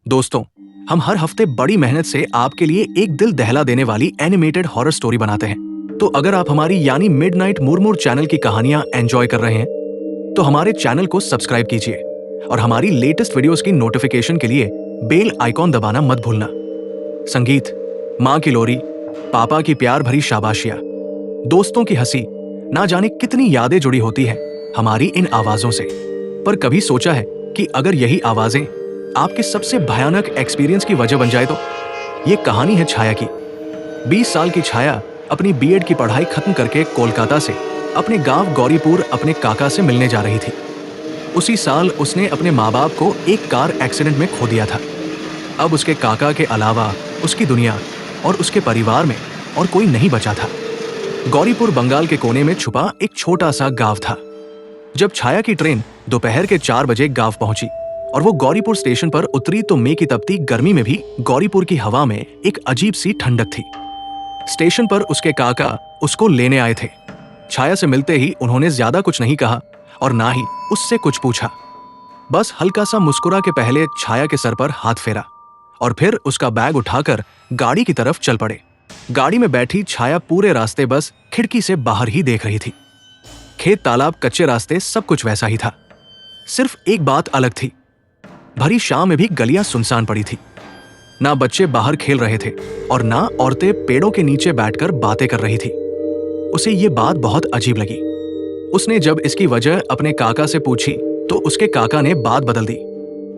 दोस्तों, हम हर हफ्ते बड़ी मेहनत से आपके लिए एक दिल दहला देने वाली एनिमेटेड हॉरर स्टोरी बनाते हैं। तो अगर आप हमारी यानी मिडनाइट मुरमुर चैनल की कहानियां एंजॉय कर रहे हैं, तो हमारे चैनल को सब्सक्राइब कीजिए और हमारी लेटेस्ट वीडियोस की नोटिफिकेशन के लिए बेल आइकॉन दबाना मत भूलना। संगीत, माँ की लोरी, पापा की प्यार भरी शाबाशियां, दोस्तों की हंसी, ना जाने कितनी यादें जुड़ी होती हैं हमारी इन आवाजों से। पर कभी सोचा है कि अगर यही आवाजें आपके सबसे भयानक एक्सपीरियंस की वजह बन जाए तो? ये कहानी है छाया की। 20 साल की छाया अपनी बीएड की पढ़ाई खत्म करके कोलकाता से अपने गांव गौरीपुर अपने काका से मिलने जा रही थी। उसी साल उसने अपने माँ बाप को एक कार एक्सीडेंट में खो दिया था। अब उसके काका के अलावा उसकी दुनिया और उसके परिवार में और कोई नहीं बचा था। गौरीपुर बंगाल के कोने में छुपा एक छोटा सा गांव था। जब छाया की ट्रेन दोपहर के 4 बजे गांव पहुंची और वो गौरीपुर स्टेशन पर उतरी तो मई की तपती गर्मी में भी गौरीपुर की हवा में एक अजीब सी ठंडक थी। स्टेशन पर उसके काका उसको लेने आए थे। छाया से मिलते ही उन्होंने ज्यादा कुछ नहीं कहा और ना ही उससे कुछ पूछा। बस हल्का सा मुस्कुरा के पहले छाया के सर पर हाथ फेरा और फिर उसका बैग उठाकर गाड़ी की तरफ चल पड़े। गाड़ी में बैठी छाया पूरे रास्ते बस खिड़की से बाहर ही देख रही थी। खेत, तालाब, कच्चे रास्ते, सब कुछ वैसा ही था। सिर्फ एक बात अलग थी। भरी शाम में भी गलियां सुनसान पड़ी थी। ना बच्चे बाहर खेल रहे थे और ना औरतें पेड़ों के नीचे बैठकर बातें कर रही थी। उसे ये बात बहुत अजीब लगी। उसने जब इसकी वजह अपने काका से पूछी तो उसके काका ने बात बदल दी।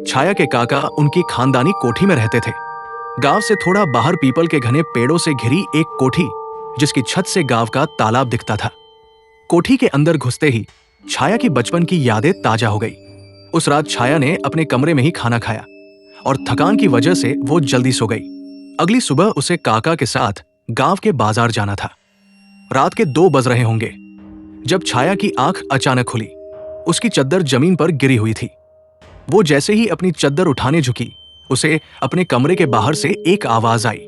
छाया के काका उनकी खानदानी कोठी में रहते थे। गांव से थोड़ा बाहर पीपल के घने पेड़ों से घिरी एक कोठी, जिसकी छत से गांव का तालाब दिखता था। कोठी के अंदर घुसते ही छाया की बचपन की यादें ताजा हो गई। उस रात छाया ने अपने कमरे में ही खाना खाया और थकान की वजह से वो जल्दी सो गई। अगली सुबह उसे काका के साथ गांव के बाजार जाना था। रात के 2 बज रहे होंगे जब छाया की आंख अचानक खुली। उसकी चद्दर जमीन पर गिरी हुई थी। वो जैसे ही अपनी चद्दर उठाने झुकी, उसे अपने कमरे के बाहर से एक आवाज आई।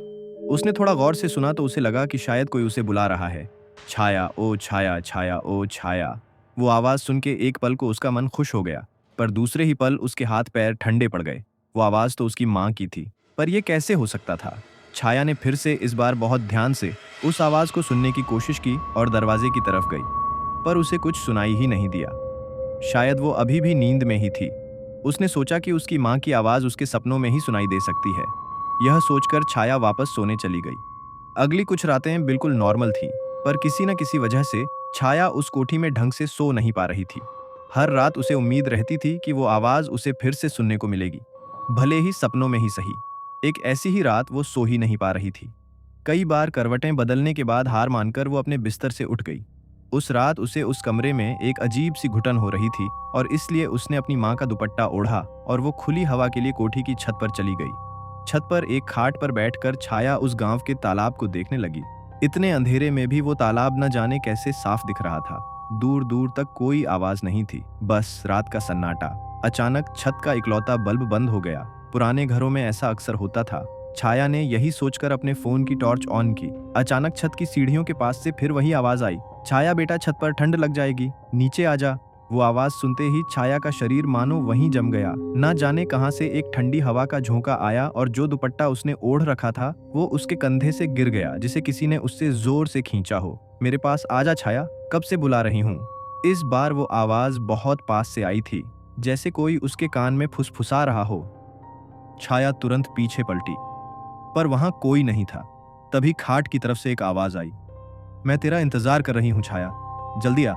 उसने थोड़ा गौर से सुना तो उसे लगा कि शायद कोई उसे बुला रहा है। छाया, ओ छाया, छाया, ओ छाया। वो आवाज सुन के एक पल को उसका मन खुश हो गया, पर दूसरे ही पल उसके हाथ पैर ठंडे पड़ गए। वो आवाज तो उसकी माँ की थी, पर यह कैसे हो सकता था? छाया ने फिर से इस बार बहुत ध्यान से उस आवाज को सुनने की कोशिश की और दरवाजे की तरफ गई, पर उसे कुछ सुनाई ही नहीं दिया। शायद वो अभी भी नींद में ही थी। उसने सोचा कि उसकी माँ की आवाज उसके सपनों में ही सुनाई दे सकती है। यह सोचकर छाया वापस सोने चली गई। अगली कुछ रातें बिल्कुल नॉर्मल थीं, पर किसी न किसी वजह से छाया उस कोठी में ढंग से सो नहीं पा रही थी। हर रात उसे उम्मीद रहती थी कि वो आवाज उसे फिर से सुनने को मिलेगी, भले ही सपनों में ही सही। एक ऐसी ही रात वो सो ही नहीं पा रही थी। कई बार करवटें बदलने के बाद हार मानकर वो अपने बिस्तर से उठ गई। उस रात उसे उस कमरे में एक अजीब सी घुटन हो रही थी और इसलिए उसने अपनी माँ का दुपट्टा ओढ़ा और वो खुली हवा के लिए कोठी की छत पर चली गई। छत पर एक खाट पर बैठकर छाया उस गांव के तालाब को देखने लगी। इतने अंधेरे में भी वो तालाब न जाने कैसे साफ दिख रहा था। दूर दूर तक कोई आवाज नहीं थी, बस रात का सन्नाटा। अचानक छत का इकलौता बल्ब बंद हो गया। पुराने घरों में ऐसा अक्सर होता था। छाया ने यही सोचकर अपने फोन की टॉर्च ऑन की। अचानक छत की सीढ़ियों के पास से फिर वही आवाज आई, छाया बेटा, छत पर ठंड लग जाएगी, नीचे आ जा। वो आवाज सुनते ही छाया का शरीर मानो वहीं जम गया। ना जाने कहां से एक ठंडी हवा का झोंका आया और जो दुपट्टा उसने ओढ़ रखा था वो उसके कंधे से गिर गया, जिसे किसी ने उससे जोर से खींचा हो। मेरे पास आजा छाया, कब से बुला रही हूँ। इस बार वो आवाज बहुत पास से आई थी, जैसे कोई उसके कान में फुसफुसा रहा हो। छाया तुरंत पीछे पलटी, पर वहां कोई नहीं था। तभी खाट की तरफ से एक आवाज आई, मैं तेरा इंतजार कर रही हूँ छाया, जल्दी आ।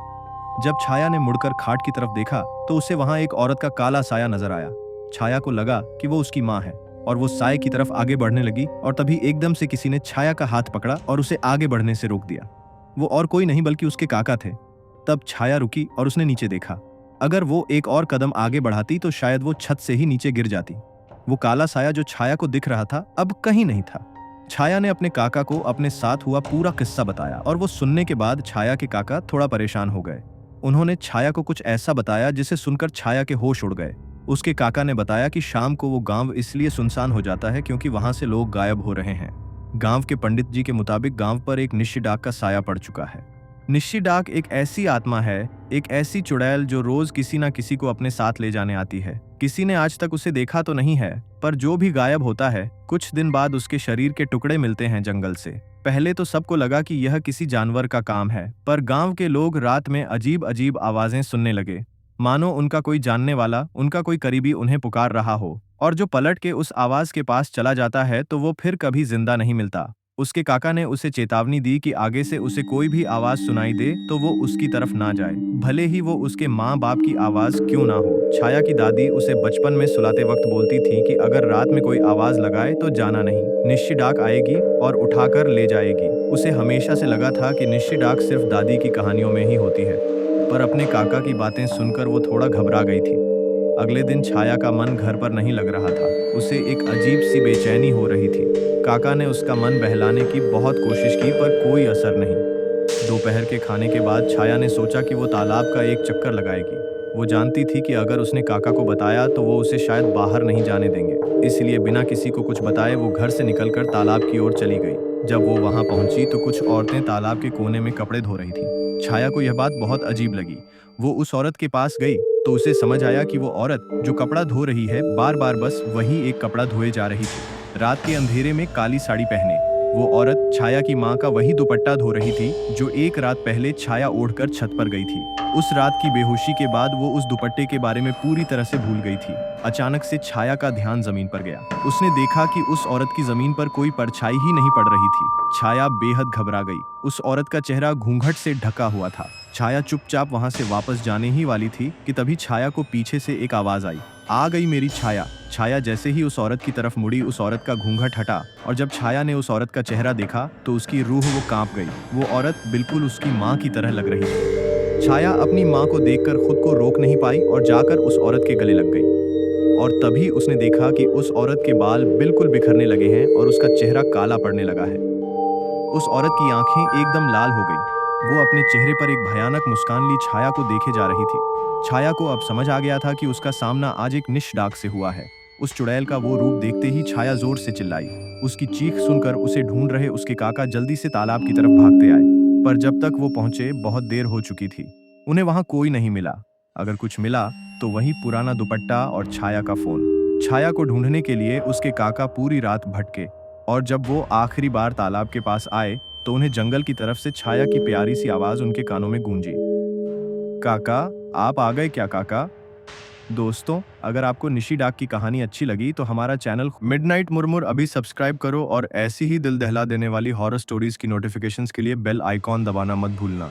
जब छाया ने मुड़कर खाट की तरफ देखा तो उसे वहां एक औरत का काला साया नजर आया। छाया को लगा कि वो उसकी माँ है और वो साये की तरफ आगे बढ़ने लगी और तभी एकदम से किसी ने छाया का हाथ पकड़ा और उसे आगे बढ़ने से रोक दिया। वो और कोई नहीं बल्कि उसके काका थे। तब छाया रुकी और उसने नीचे देखा। अगर वो एक और कदम आगे बढ़ाती तो शायद वो छत से ही नीचे गिर जाती। वो काला साया जो छाया को दिख रहा था अब कहीं नहीं था। छाया ने अपने काका को अपने साथ हुआ पूरा किस्सा बताया और वो सुनने के बाद छाया के काका थोड़ा परेशान हो गए। उन्होंने छाया को कुछ ऐसा बताया जिसे सुनकर छाया के होश उड़ गए। उसके काका ने बताया कि शाम को वो गांव इसलिए सुनसान हो जाता है क्योंकि वहां से लोग गायब हो रहे हैं। गांव के पंडित जी के मुताबिक गांव पर एक निश्चय डाक का साया पड़ चुका है। निश्चय डाक एक ऐसी आत्मा है, एक ऐसी चुड़ैल जो रोज किसी ना किसी को अपने साथ ले जाने आती है। किसी ने आज तक उसे देखा तो नहीं है, पर जो भी गायब होता है कुछ दिन बाद उसके शरीर के टुकड़े मिलते हैं जंगल से। पहले तो सबको लगा कि यह किसी जानवर का काम है, पर गांव के लोग रात में अजीब अजीब आवाजें सुनने लगे, मानो उनका कोई जानने वाला, उनका कोई करीबी उन्हें पुकार रहा हो। और जो पलट के उस आवाज के पास चला जाता है तो वो फिर कभी जिंदा नहीं मिलता। उसके काका ने उसे चेतावनी दी कि आगे से उसे कोई भी आवाज सुनाई दे तो वो उसकी तरफ ना जाए, भले ही वो उसके माँ बाप की आवाज क्यों ना हो। छाया की दादी उसे बचपन में सुलाते वक्त बोलती थी कि अगर रात में कोई आवाज लगाए तो जाना नहीं, निश्चय डाक आएगी और उठाकर ले जाएगी। उसे हमेशा से लगा था कि निश्चय डाक सिर्फ दादी की कहानियों में ही होती है, पर अपने काका की बातें सुनकर वो थोड़ा घबरा गई थी। अगले दिन छाया का मन घर पर नहीं लग रहा था, उसे एक अजीब सी बेचैनी हो रही थी। काका ने उसका मन बहलाने की बहुत कोशिश की पर कोई असर नहीं। दोपहर के खाने के बाद छाया ने सोचा कि वो तालाब का एक चक्कर लगाएगी। वो जानती थी कि अगर उसने काका को बताया तो वो उसे शायद बाहर नहीं जाने देंगे, इसलिए बिना किसी को कुछ बताए वो घर से निकलकर तालाब की ओर चली गई। जब वो वहां पहुंची तो कुछ औरतें तालाब के कोने में कपड़े धो रही थीं। छाया को यह बात बहुत अजीब लगी। वो उस औरत के पास गई तो उसे समझ आया कि वो औरत जो कपड़ा धो रही है बार बार बस वही एक कपड़ा धोए जा रही थी। रात के अंधेरे में काली साड़ी पहने वो औरत छाया की माँ का वही दुपट्टा धो रही थी जो एक रात पहले छाया ओढ़कर छत पर गई थी। उस रात की बेहोशी के बाद वो उस दुपट्टे के बारे में पूरी तरह से भूल गई थी। अचानक से छाया का ध्यान जमीन पर गया। उसने देखा कि उस औरत की जमीन पर कोई परछाई ही नहीं पड़ रही थी। छाया बेहद घबरा गई। उस औरत का चेहरा घूंघट से ढका हुआ था। छाया चुपचाप वहां से वापस जाने ही वाली थी कि तभी छाया को पीछे से एक आवाज आई, आ गई मेरी छाया। छाया जैसे ही उस औरत की तरफ मुड़ी उस औरत का घूंघट हटा और जब छाया ने उस औरत का चेहरा देखा तो उसकी रूह वो कांप गई। वो औरत बिल्कुल उसकी माँ की तरह लग रही थी। छाया अपनी माँ को देखकर खुद को रोक नहीं पाई और जाकर उस औरत के गले लग गई। और तभी उसने देखा कि उस औरत के बाल बिल्कुल बिखरने लगे हैं और उसका चेहरा काला पड़ने लगा है। उस औरत की आंखें एकदम लाल हो गई। वो अपने चेहरे पर एक भयानक मुस्कान ली छाया को देखे जा रही थी। छाया को अब समझ आ गया था कि उसका सामना आज एक निश्चय डाक से हुआ है। उस चुड़ैल का वो रूप देखते ही छाया जोर से चिल्लाई। उसकी चीख सुनकर उसे ढूंढ रहे उसके काका जल्दी से तालाब की तरफ भागते आए, पर जब तक वो पहुंचे बहुत देर हो चुकी थी। उन्हें वहां कोई नहीं मिला। अगर कुछ मिला तो वही पुराना दुपट्टा और छाया का फोन। छाया को ढूंढने के लिए उसके काका पूरी रात भटके और जब वो आखिरी बार तालाब के पास आए तो उन्हें जंगल की तरफ से छाया की प्यारी सी आवाज उनके कानों में गूंजी, काका आप आ गए क्या काका। दोस्तों, अगर आपको निशी डाक की कहानी अच्छी लगी तो हमारा चैनल मिडनाइट मुरमुर अभी सब्सक्राइब करो और ऐसी ही दिल दहला देने वाली हॉरर स्टोरीज की नोटिफिकेशंस के लिए बेल आइकॉन दबाना मत भूलना।